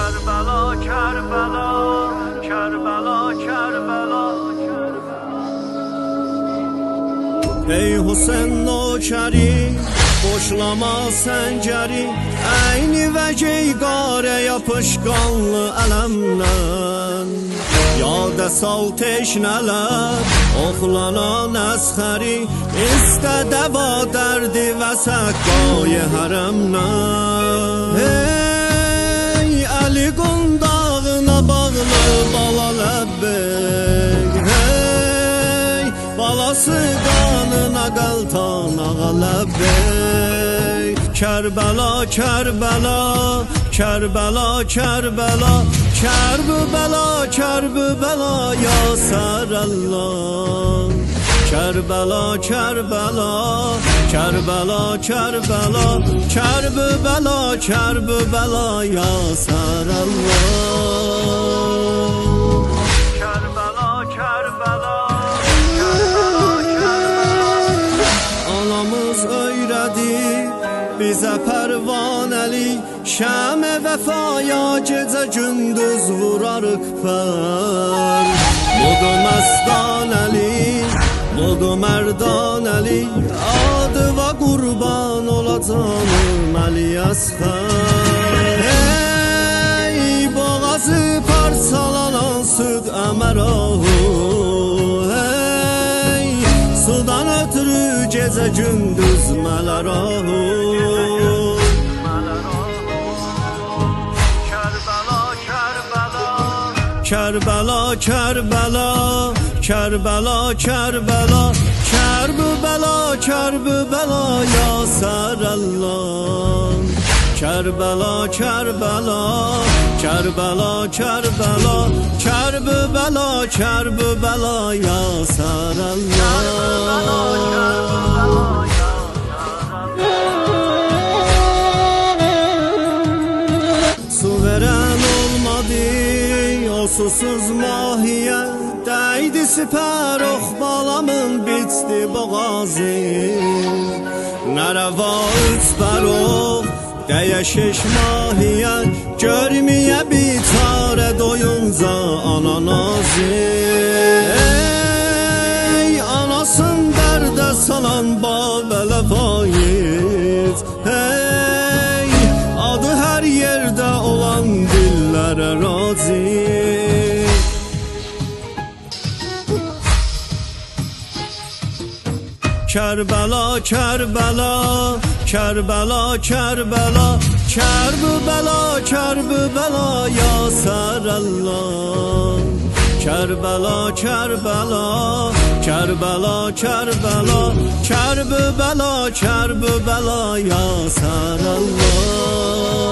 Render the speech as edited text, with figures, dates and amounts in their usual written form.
Kerbela, Kerbela, Kerbela, Kerbela. Ey Hüseyin nökəri, boşlama səngəri, əyni və geyqarə yapışqanlı ələmdən. Yada sal teşnələr, oxlana nəsxəri, istə dəva dərdi və səqqayı hərəmdən. Hey, Əli qundağına bağlı bala ləbbeyk, hey, balası qanına qaltan ağa ləbbeyk. Kerbela, Kerbela, Kerbela, Kerbela, Kerbela, Kerbela, ya Sarallah. Kerbela, Kerbela, Kerbela, Kerbela, Kerbela, Kerbela, ya Sarallah. Kerbela, Kerbela, Kerbela, Kerbela. Anamız öyrədi bizə pərvanəli, şəmə vəfaya gecə gündüz vurarıq pər. Modu məstanəli, modu mərdanəli, adı və qurban olacağım Əli Əsxər. Hey, boğazı parçalanan süd əmər ahu, hey, sudan ötürü gecə gündüz mələr ahu. Kerbela, Kerbela, Kerbela, Kerbela, Kerbela, Kerbela, ya Sarallah. Kerbela, Kerbela, Kerbela, Kerbela, Kerbela, Kerbela, ya Sarallah. Su veren olmadı susuz mahiye, değdi siper ox balamın bitdi boğazı. Nərəva üç bərox, dəyə şeş mahiye, görməyə bitarə doyunca ananazı. Ey, anasın dərdə salan babələ vaiz, hey, adı hər yerdə olan dillərə razı. Kerbela, Kerbela, Kerbela, Kerbela, Kerbela, Kerbela, ya Sarallah. Kerbela, Kerbela, Kerbela, Kerbela, Kerbela, Kerbela, ya Sarallah.